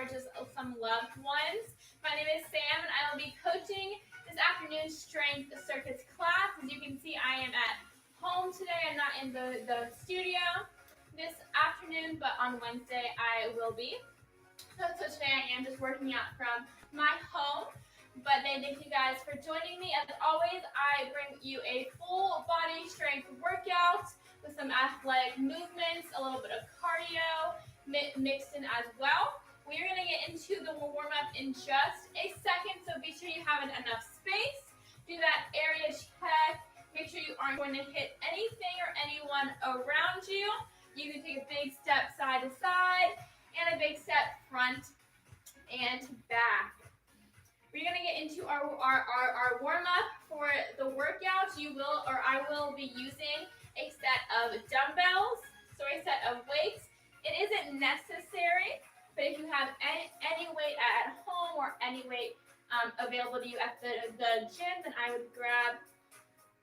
or just some loved ones. My name is Sam, and I will be coaching this afternoon's strength circuits class. As you can see, I am at home today. I'm not in the studio this afternoon, but on Wednesday I will be. So today I am just working out from my home. But then thank you guys for joining me. As always, I bring you a full body strength workout with some athletic movements, a little bit of cardio mixed in as well. We're going to get into the warm-up in just a second, so be sure you have enough space. Do that area check. Make sure you aren't going to hit anything or anyone around you. You can take a big step side to side and a big step front and back. We're going to get into our warm-up for the workout. I will be using a set of dumbbells, so a set of weights. It isn't necessary, but if you have any weight at home or any weight available to you at the gym, then I would grab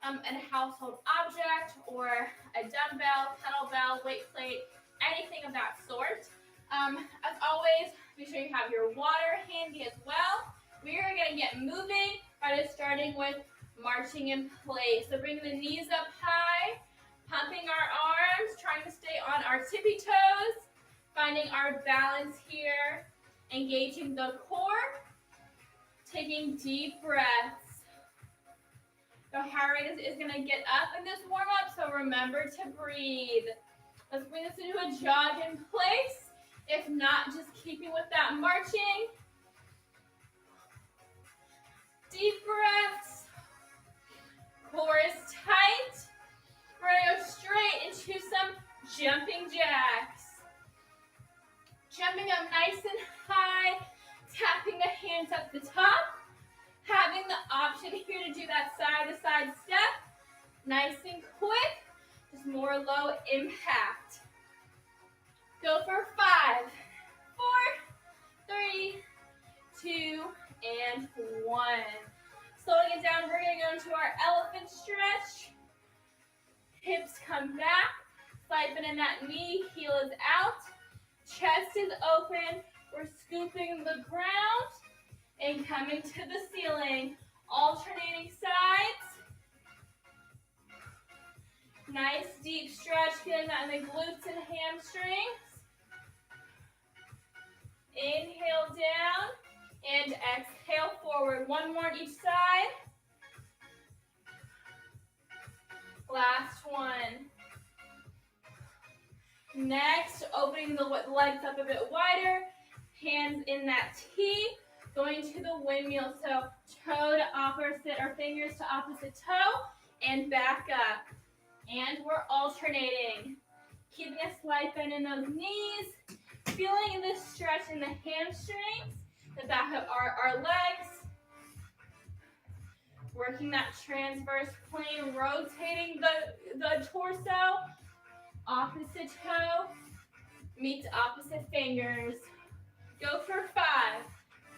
a household object or a dumbbell, kettlebell, weight plate, anything of that sort. As always, be sure you have your water handy as well. We are going to get moving by just starting with marching in place. So bringing the knees up high, pumping our arms, trying to stay on our tippy toes, finding our balance here, engaging the core, taking deep breaths. The heart rate is going to get up in this warm-up, so remember to breathe. Let's bring this into a jog in place. If not, just keeping with that marching. Deep breaths. Core is tight. We're going to go straight into some jumping jacks. Jumping up nice and high, tapping the hands up the top. Having the option here to do that side-to-side step. Nice and quick, just more low impact. Go for 5, 4, 3, 2, and 1. Slowing it down, we're going to go into our elephant stretch. Hips come back, siphoning that knee, heel is out, chest is open. We're scooping the ground and coming to the ceiling. Alternating sides. Nice deep stretch, feeling that in the glutes and hamstrings. Inhale down. And exhale forward. One more on each side. Last one. Next, opening the legs up a bit wider. Hands in that T. Going to the windmill. So toe to opposite, or fingers to opposite toe. And back up. And we're alternating. Keeping a slight bend in those knees. Feeling the stretch in the hamstrings. The back of our legs, working that transverse plane, rotating the torso, opposite toe, meets opposite fingers. Go for 5,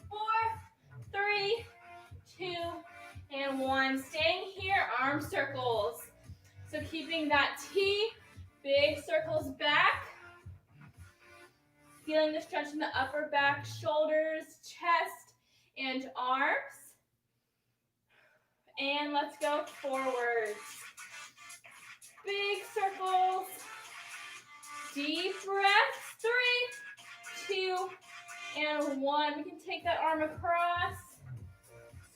4, 3, 2, and 1. Staying here, arm circles. So keeping that T, big circles back. Feeling the stretch in the upper back, shoulders, chest, and arms. And let's go forwards. Big circles. Deep breaths. 3, 2, and 1. We can take that arm across.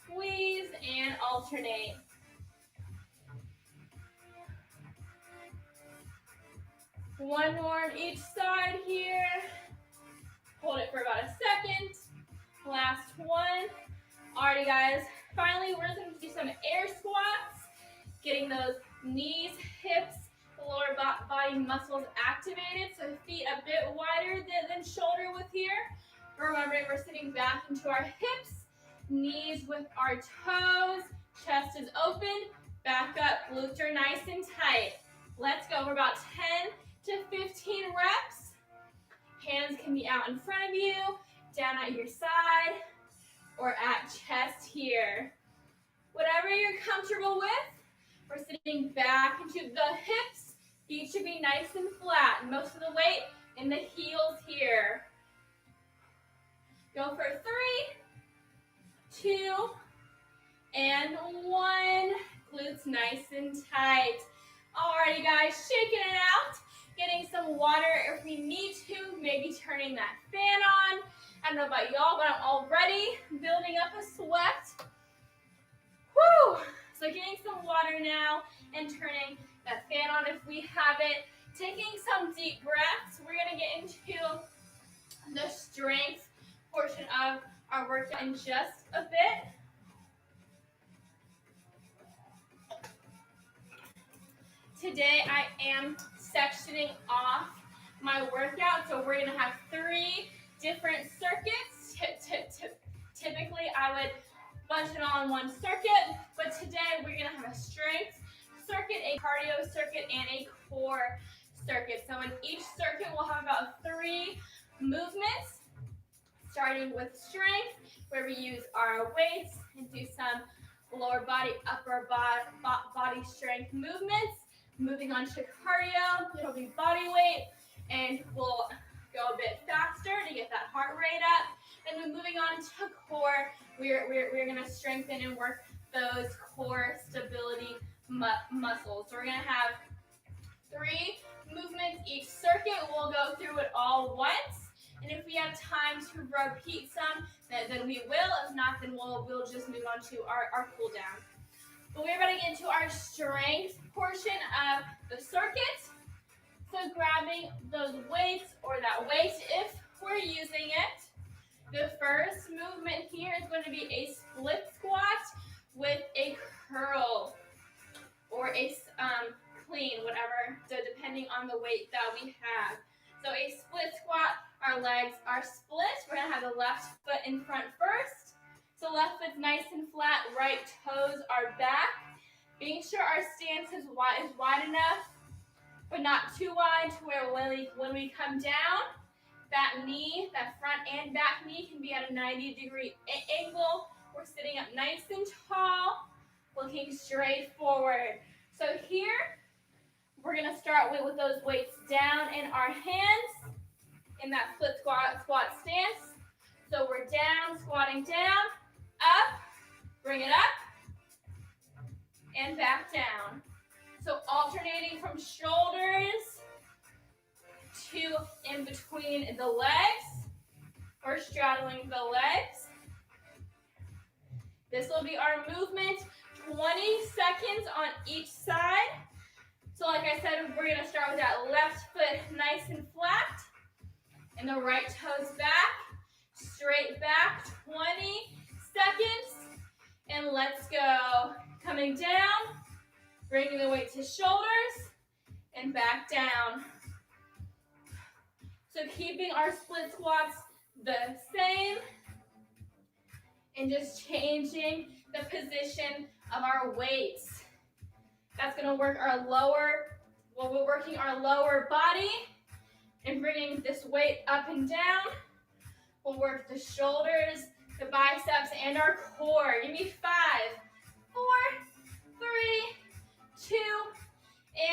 Squeeze and alternate. One more on each side here. Hold it for about a second. Last one. Alrighty, guys. Finally, we're just going to do some air squats. Getting those knees, hips, the lower body muscles activated. So feet a bit wider than shoulder width here. Remembering we're sitting back into our hips. Knees with our toes. Chest is open. Back up. Glutes are nice and tight. Let's go for about 10 to 15 reps. Hands can be out in front of you, down at your side, or at chest here. Whatever you're comfortable with. We're sitting back into the hips. Feet should be nice and flat. Most of the weight in the heels here. Go for 3, 2, and 1. Glutes nice and tight. Alrighty guys, shaking it out. Getting some water if we need to. Maybe turning that fan on. I don't know about y'all, but I'm already building up a sweat. Woo! So getting some water now and turning that fan on if we have it. Taking some deep breaths. We're going to get into the strength portion of our workout in just a bit. Today I am sectioning off my workout, so we're going to have 3 different circuits. Typically I would bunch it all in one circuit, but today we're going to have a strength circuit, a cardio circuit, and a core circuit. So in each circuit we'll have about 3 movements, starting with strength, where we use our weights and do some lower body, upper body strength movements. Moving on to cardio, it'll be body weight, and we'll go a bit faster to get that heart rate up. And then moving on to core, we're going to strengthen and work those core stability muscles. So we're going to have 3 movements each circuit. We'll go through it all once. And if we have time to repeat some, then we will. If not, then we'll just move on to our cool down. But we're about to get into our strength portion of the circuit. So grabbing those weights or that weight if we're using it. The first movement here is going to be a split squat with a curl or a clean, whatever, so depending on the weight that we have. So a split squat, our legs are split. We're going to have the left foot in front first. So left foot's nice and flat, right toes are back. Being sure our stance is wide enough, but not too wide to where when we come down, that knee, that front and back knee can be at a 90-degree angle. We're sitting up nice and tall, looking straight forward. So here, we're going to start with those weights down in our hands in that split squat stance. So we're down, squatting down, up, bring it up, and back down. So alternating from shoulders to in between the legs, or straddling the legs. This will be our movement, 20 seconds on each side. So like I said, we're going to start with that left foot nice and flat, and the right toes back, straight back, 20 seconds, and let's go. Coming down, bringing the weight to shoulders, and back down. So keeping our split squats the same, and just changing the position of our weights. That's going to work our lower, we're working our lower body, and bringing this weight up and down. We'll work the shoulders, the biceps, and our core. Give me 5, 4, 3, 2,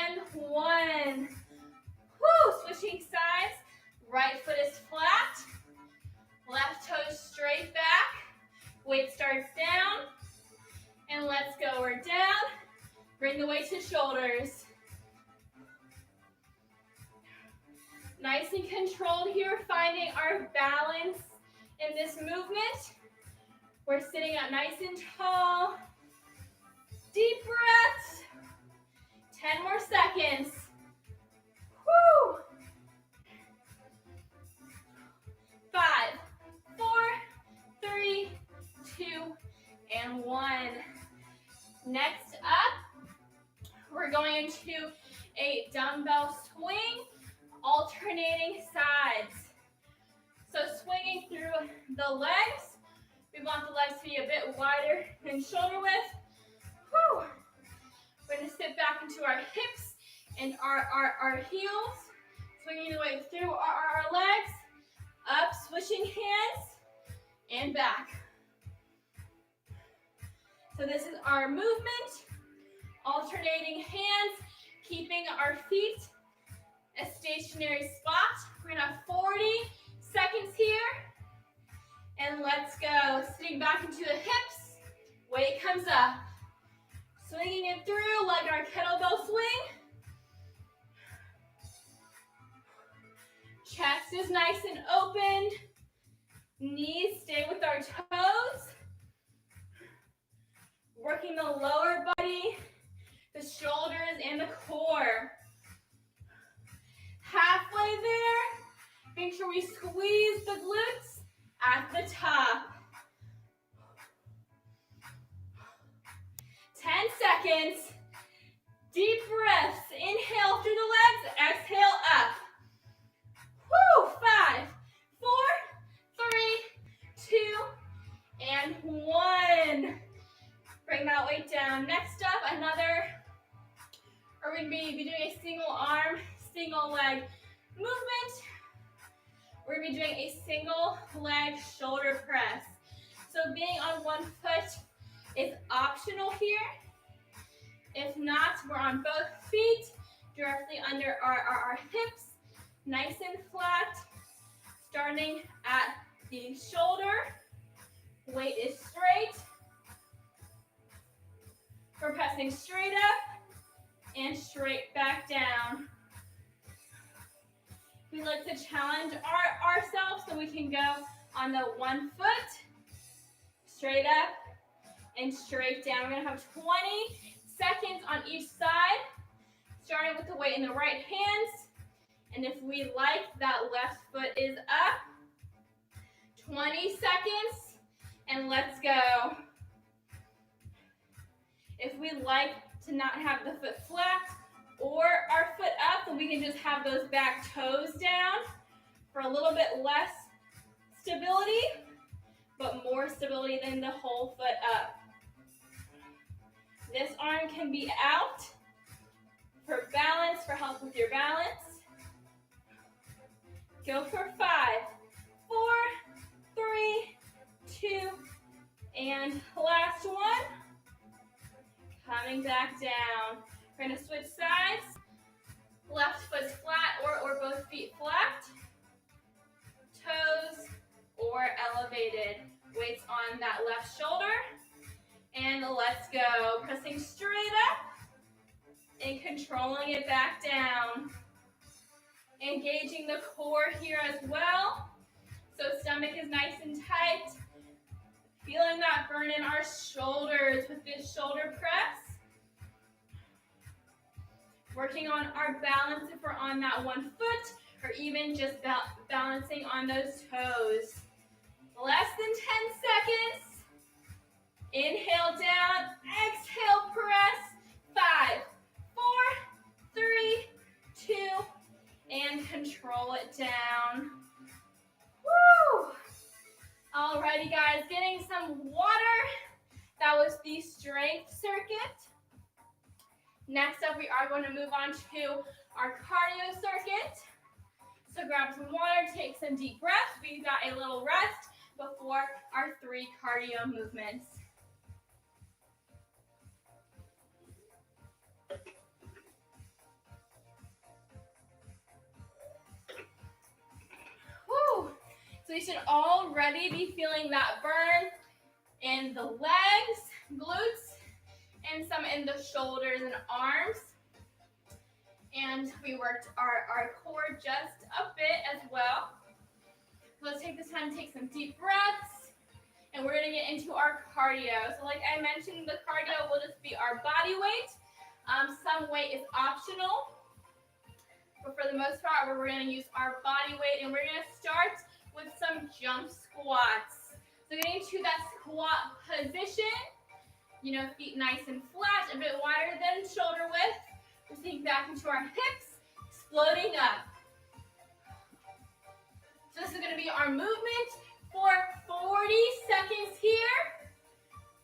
and 1. Woo! Switching sides. Right foot is flat. Left toe straight back. Weight starts down. And let's go. We're down. Bring the weight to shoulders. Nice and controlled here, finding our balance in this movement. We're sitting up nice and tall. Deep breaths. 10 more seconds. Woo! 5, 4, 3, 2, and 1. Next up, we're going into a dumbbell swing, alternating sides. So swinging through the legs. We want the legs to be a bit wider than shoulder width. Whew. We're going to sit back into our hips and our heels. Swinging the weight through our legs. Up, switching hands, and back. So this is our movement. Alternating hands, keeping our feet a stationary spot. We're going to have 40 seconds here. And let's go. Sitting back into the hips. Weight comes up. Swinging it through like our kettlebell swing. Chest is nice and open. Knees stay with our toes. Working the lower body, the shoulders, and the core. Halfway there, make sure we squeeze the glutes at the top. 10 seconds. Deep breaths. Inhale through the legs, exhale up. Woo! 5, 4, 3, 2, and 1. Bring that weight down. Next up, we're going to be doing a single arm, single leg movement. We're going to be doing a single leg shoulder press. So being on one foot is optional here. If not, we're on both feet, directly under our hips, nice and flat, starting at the shoulder. Weight is straight. We're pressing straight up and straight back down. We like to challenge ourselves so we can go on the one foot, straight up and straight down. We're going to have 20 seconds on each side, starting with the weight in the right hands. And if we like, that left foot is up. 20 seconds, and let's go. If we like to not have the foot flat or our foot up, then we can just have those back toes down for a little bit less stability, but more stability than the whole foot up. This arm can be out for balance, for help with your balance. Go for 5, 4, 3, 2, and last one. Coming back down. We're going to switch sides. Left foot's flat or both feet flat. Toes or elevated. Weights on that left shoulder. And let's go. Pressing straight up and controlling it back down. Engaging the core here as well. So stomach is nice and tight. Feeling that burn in our shoulders with this shoulder press. Working on our balance if we're on that one foot, or even just balancing on those toes. Less than 10 seconds. Inhale down, exhale press. 5, 4, 3, 2, and control it down. Woo! Alrighty guys, getting some water. That was the strength circuit. Next up, we are going to move on to our cardio circuit. So grab some water, take some deep breaths. We got a little rest before our 3 cardio movements. Woo! So you should already be feeling that burn in the legs, glutes, and some in the shoulders and arms. And we worked our core just a bit as well. Let's take this time to take some deep breaths. And we're going to get into our cardio. So like I mentioned, the cardio will just be our body weight. Some weight is optional. But for the most part, we're going to use our body weight. And we're going to start with some jump squats. So getting to that squat position, you know, feet nice and flat, a bit wider than shoulder width. We're sitting back into our hips, exploding up. So this is going to be our movement for 40 seconds here.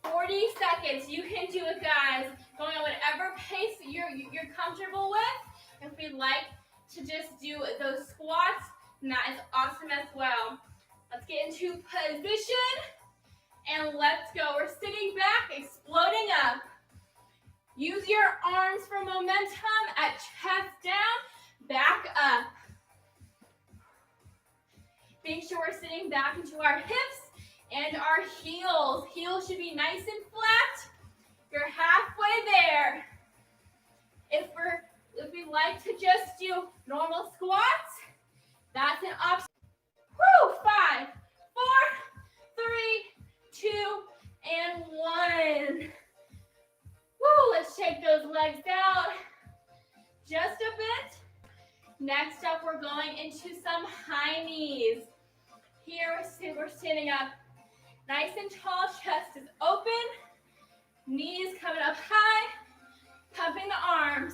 40 seconds. You can do it, guys. Going at whatever pace you're comfortable with. If we'd like to just do those squats, and that is awesome as well. Let's get into position, and let's go. We're sitting back, exploding up. Use your arms for momentum at chest down, back up. Make sure we're sitting back into our hips And our heels. Heels should be nice and flat. You're halfway there. If we like to just do normal squats, that's an option. Woo! 5, 4, 3, 2, and 1. Woo! Let's shake those legs out just a bit. Next up, we're going into some high knees. Here we're standing up nice and tall, chest is open, knees coming up high, pumping the arms.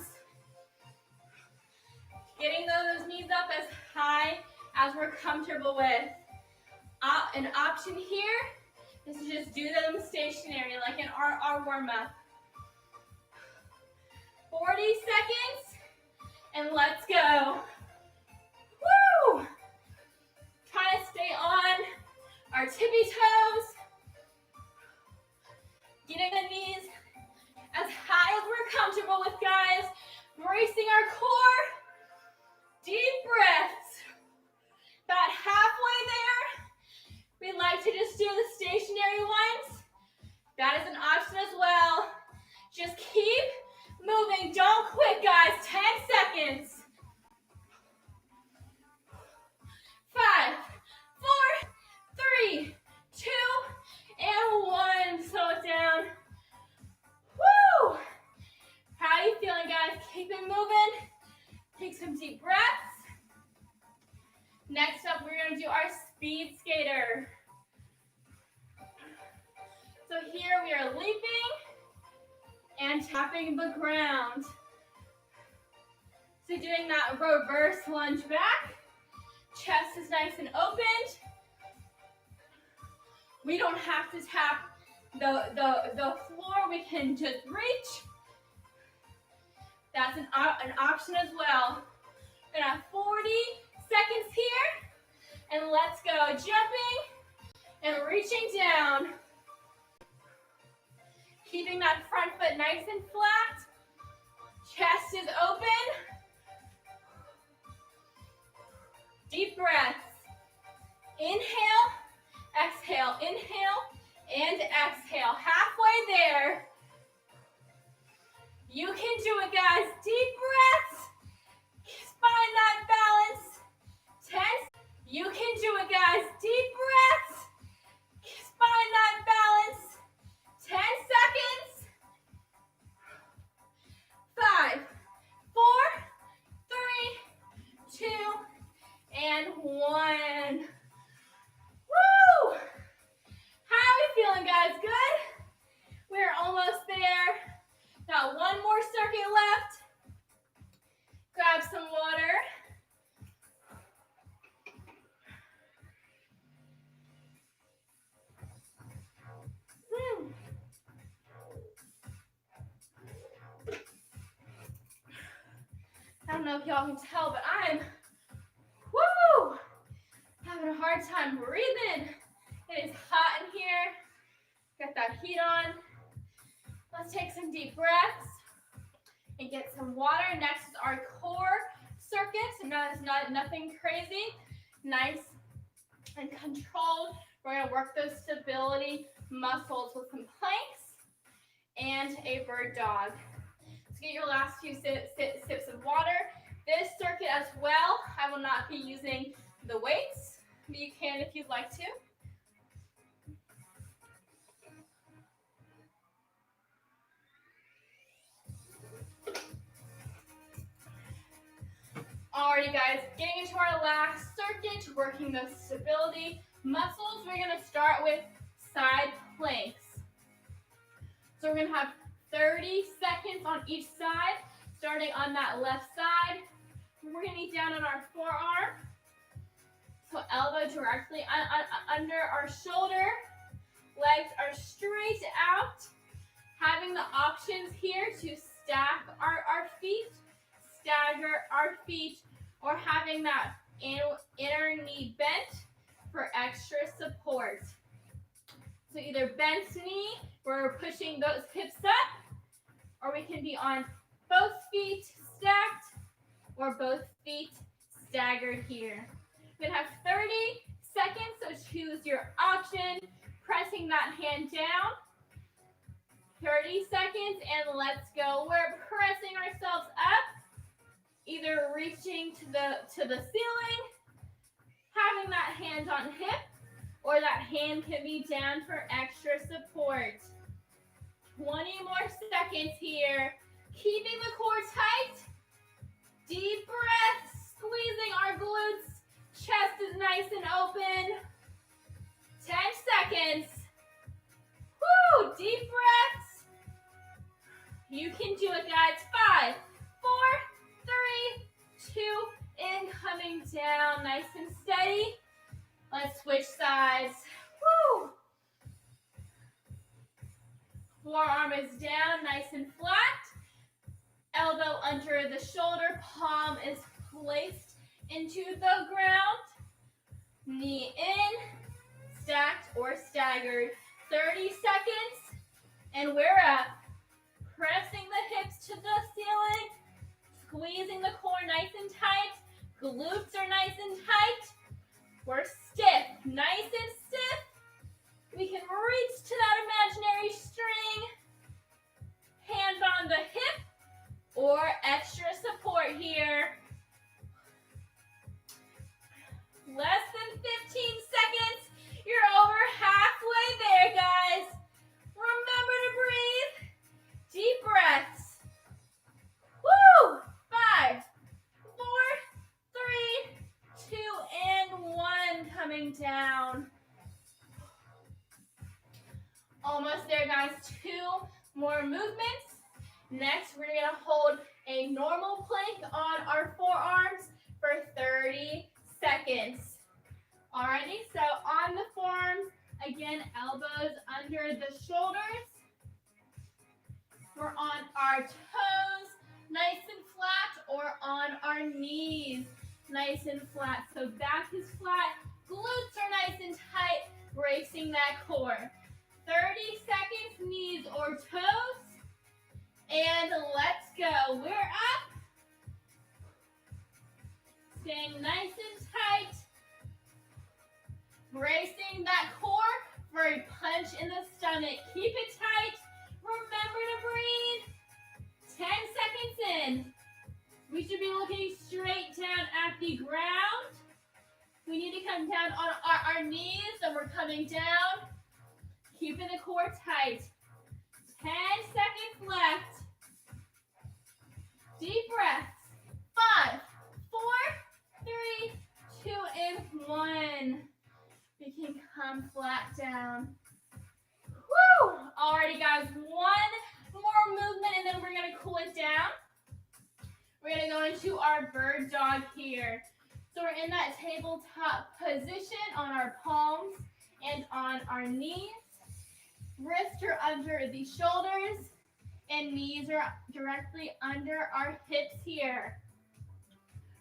Getting those knees up as high as we're comfortable with. An option here is to just do them stationary, like in our warm-up. 40 seconds, and let's go. Woo! Try to stay on our tippy toes. Getting the knees as high as we're comfortable with, guys. Bracing our core. Deep breaths. About halfway there. We like to just do the stationary ones. That is an option as well. Just keep moving. Don't quit, guys. 10 seconds. 5, 4, 3, 2, and 1. Slow it down. Woo! How are you feeling, guys? Keep it moving. Take some deep breaths. Next up, we're going to do our speed skater. So here we are leaping and tapping the ground. So doing that reverse lunge back. Chest is nice and opened. We don't have to tap the floor. We can just reach. That's an option as well. We're gonna have 40 seconds here. And let's go. Jumping and reaching down. Keeping that front foot nice and flat. Chest is open. Deep breaths. Inhale, exhale, inhale, and exhale. Halfway there. You can do it, guys. Deep breaths. Find that balance. 10. You can do it, guys. Deep breaths. Find that balance. 10 seconds. 5, 4, 3, 2, and 1. Woo! How are we feeling, guys? Good? We're almost there. Got one more circuit left. Grab some water. I don't know if y'all can tell, but I'm having a hard time breathing. It is hot in here. Got that heat on. Let's take some deep breaths and get some water. Next is our core circuit. So now it's nothing crazy. Nice and controlled. We're going to work those stability muscles with some planks and a bird dog. Let's get your last few sips of water. This circuit as well, I will not be using the weights, but you can if you'd like to. Alrighty, guys, getting into our last circuit, working the stability muscles. We're going to start with side planks. So we're going to have 30 seconds on each side, starting on that left side. We're going to be down on our forearm. So elbow directly under our shoulder. Legs are straight out. Having the options here to stack our feet, stagger our feet, or having that inner knee bent for extra support. So either bent knee, where we're pushing those hips up, or we can be on both feet stacked, or both feet staggered here. We're gonna have 30 seconds, so choose your option. Pressing that hand down. 30 seconds and let's go. We're pressing ourselves up, either reaching to the ceiling, having that hand on hip, or that hand can be down for extra support. 20 more seconds here. Keeping the core tight. Deep breath, squeezing our glutes. Chest is nice and open. 10 seconds. Woo! Deep breaths. You can do it, guys. 5, 4, 3, 2, and coming down nice and steady. Let's switch sides. Woo! Forearm is down, nice and flat. Elbow under the shoulder, palm is placed into the ground. Knee in, stacked or staggered. 30 seconds, and we're up. Pressing the hips to the ceiling, squeezing the core nice and tight. Glutes are nice and tight. We're stiff, nice and stiff. We can reach to that imaginary string. Hand on the hip or extra support here. Less than 15 seconds. You're over halfway there, guys. Remember to breathe. Deep breaths. Woo! 5, 4, 3, 2, and 1. Coming down. Almost there, guys. 2 more movements. Next, we're going to hold a normal plank on our forearms for 30 seconds. Alrighty, so on the forearms, again, elbows under the shoulders. We're on our toes, nice and flat, or on our knees, nice and flat. So back is flat, glutes are nice and tight, bracing that core. 30 seconds, knees or toes. And let's go. We're up. Staying nice and tight. Bracing that core for a punch in the stomach. Keep it tight. Remember to breathe. 10 seconds in. We should be looking straight down at the ground. We need to come down on our knees, and we're coming down. Keeping the core tight. 10 seconds left. Deep breaths. 5, 4, 3, 2, and 1. We can come flat down. Woo! Alrighty, guys. 1 more movement, and then we're going to cool it down. We're going to go into our bird dog here. So we're in that tabletop position on our palms and on our knees. Wrists are under the shoulders, and knees are directly under our hips here.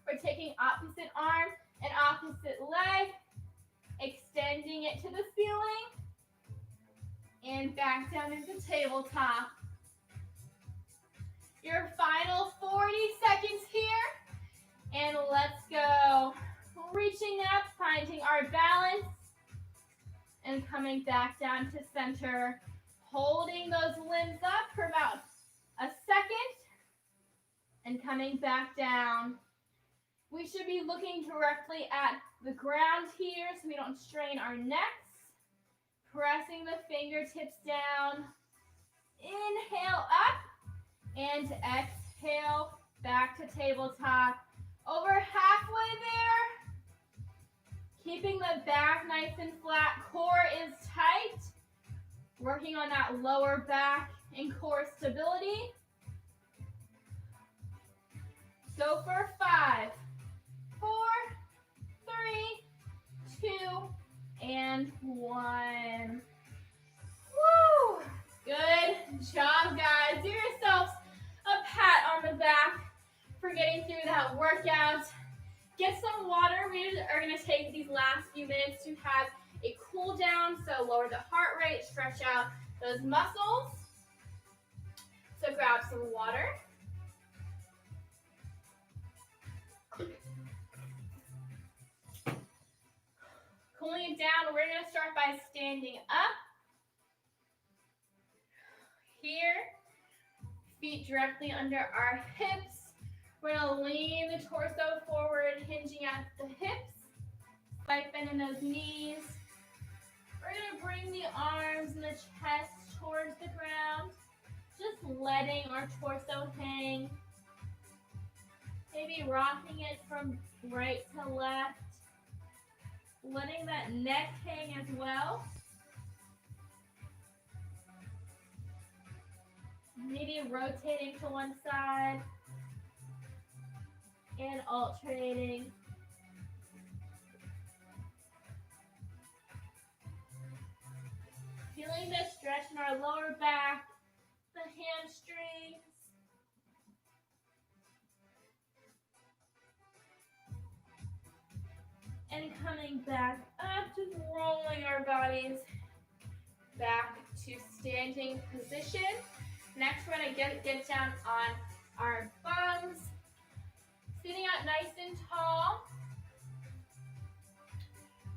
We're taking opposite arm and opposite leg, extending it to the ceiling, and back down into tabletop. Your final 40 seconds here, and let's go. Reaching up, finding our balance, and coming back down to center. Holding those limbs up for about a second, and coming back down. We should be looking directly at the ground here so we don't strain our necks. Pressing the fingertips down. Inhale up, and exhale back to tabletop. Over halfway there. Keeping the back nice and flat. Core is tight. Working on that lower back and core stability. Go for 5, 4, 3, 2, and 1. Woo! Good job, guys. Give yourselves a pat on the back for getting through that workout. Get some water. We are going to take these last few minutes to have a cool down, so lower the heart rate, stretch out those muscles. So grab some water. Cooling it down, we're going to start by standing up. Here, feet directly under our hips. We're going to lean the torso forward, hinging at the hips. Slight bend in those knees. We're going to bring the arms and the chest towards the ground. Just letting our torso hang. Maybe rocking it from right to left. Letting that neck hang as well. Maybe rotating to one side and alternating. Feeling the stretch in our lower back, the hamstrings. And coming back up, just rolling our bodies back to standing position. Next, we're going to get down on our bums. Sitting up nice and tall.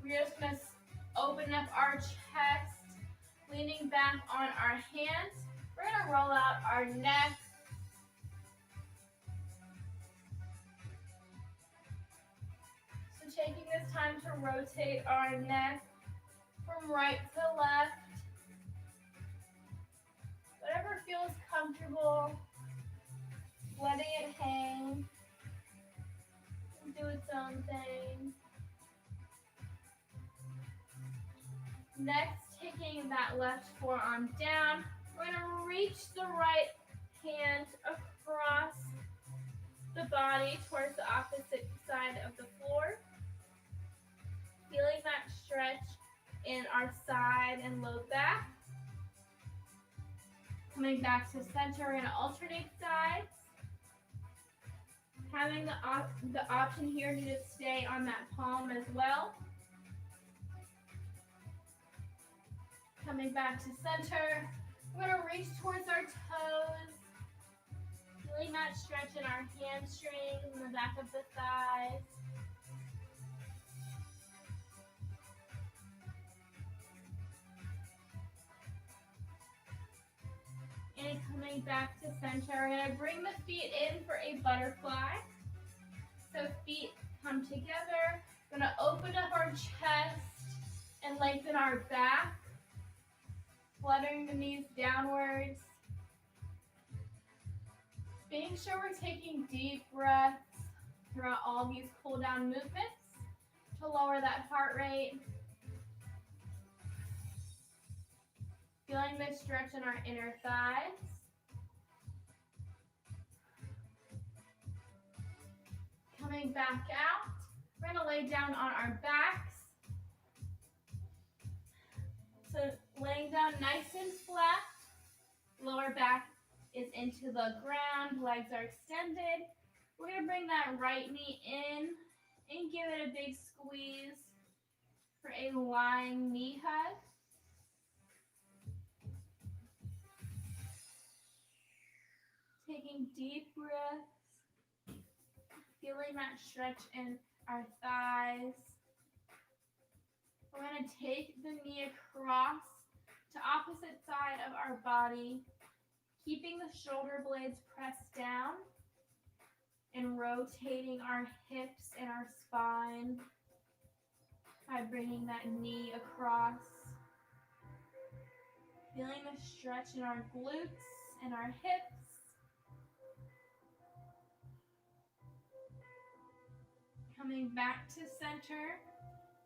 We're just going to open up our chest, leaning back on our hands. We're going to roll out our neck. So taking this time to rotate our neck from right to left. Whatever feels comfortable, letting it hang, do its own thing. Next, taking that left forearm down, we're going to reach the right hand across the body towards the opposite side of the floor. Feeling that stretch in our side and low back. Coming back to center, we're going to alternate sides. Having the option here to just stay on that palm as well. Coming back to center, we're going to reach towards our toes. Feeling that stretch in our hamstrings and the back of the thighs. And coming back to center, we're going to bring the feet in for a butterfly. So feet come together. We're going to open up our chest and lengthen our back. Fluttering the knees downwards. Being sure we're taking deep breaths throughout all these cool down movements to lower that heart rate. Feeling the stretch in our inner thighs. Coming back out. We're going to lay down on our backs. So laying down nice and flat. Lower back is into the ground. Legs are extended. We're going to bring that right knee in and give it a big squeeze for a lying knee hug. Taking deep breaths, feeling that stretch in our thighs. We're going to take the knee across to opposite side of our body, keeping the shoulder blades pressed down and rotating our hips and our spine by bringing that knee across. Feeling the stretch in our glutes and our hips. Coming back to center,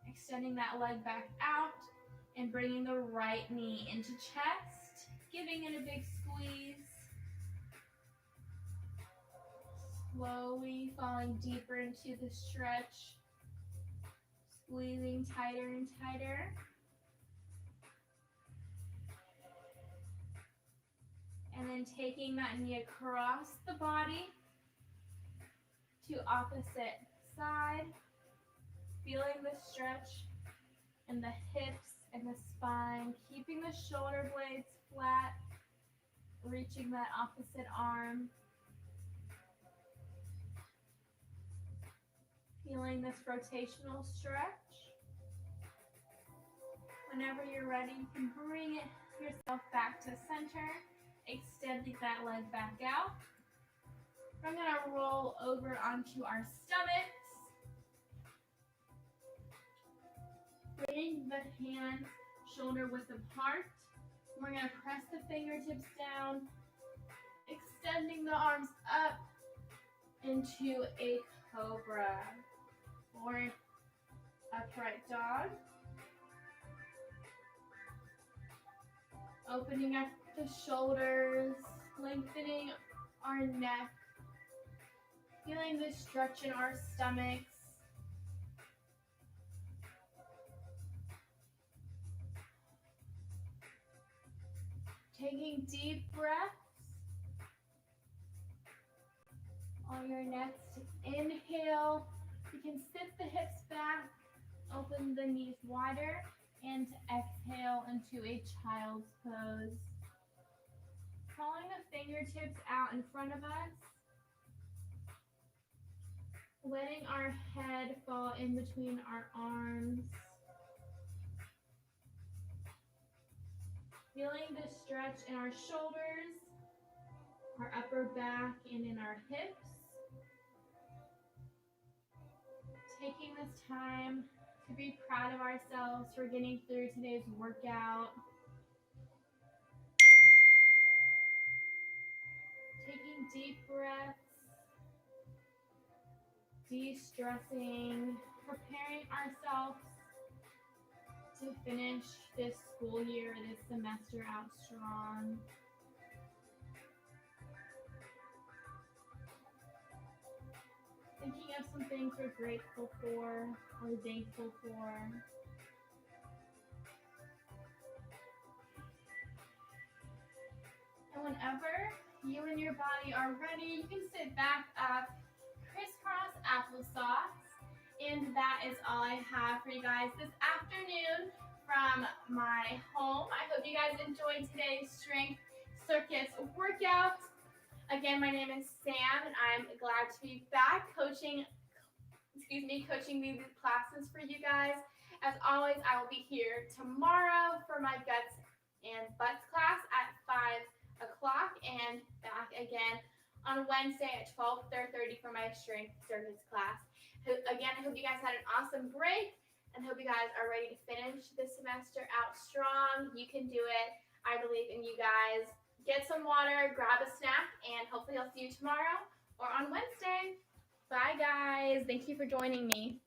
extending that leg back out and bringing the right knee into chest, giving it a big squeeze. Slowly falling deeper into the stretch, squeezing tighter and tighter. And then taking that knee across the body to opposite side, feeling the stretch in the hips and the spine, keeping the shoulder blades flat, reaching that opposite arm. Feeling this rotational stretch. Whenever you're ready, you can bring yourself back to center, extending that leg back out. We're going to roll over onto our stomachs. Bring the hands shoulder width apart. We're going to press the fingertips down, extending the arms up into a cobra or upright dog. Opening up the shoulders, lengthening our neck, feeling the stretch in our stomachs. Taking deep breaths on your next inhale. You can sit the hips back, open the knees wider, and exhale into a child's pose. Calling the fingertips out in front of us. Letting our head fall in between our arms. Feeling the stretch in our shoulders, our upper back, and in our hips. Taking this time to be proud of ourselves for getting through today's workout. Taking deep breaths, de-stressing, preparing ourselves to finish this school year, this semester out strong. Thinking of some things we're grateful for or thankful for. And whenever you and your body are ready, you can sit back up, crisscross applesauce. And that is all I have for you guys this afternoon from my home. I hope you guys enjoyed today's Strength Circuits workout. Again, my name is Sam, and I'm glad to be back coaching these classes for you guys. As always, I will be here tomorrow for my guts and butts class at 5 o'clock, and back again on Wednesday at 12:30 for my Strength Circuits class. Again, I hope you guys had an awesome break and hope you guys are ready to finish this semester out strong. You can do it. I believe in you guys. Get some water, grab a snack, and hopefully I'll see you tomorrow or on Wednesday. Bye, guys. Thank you for joining me.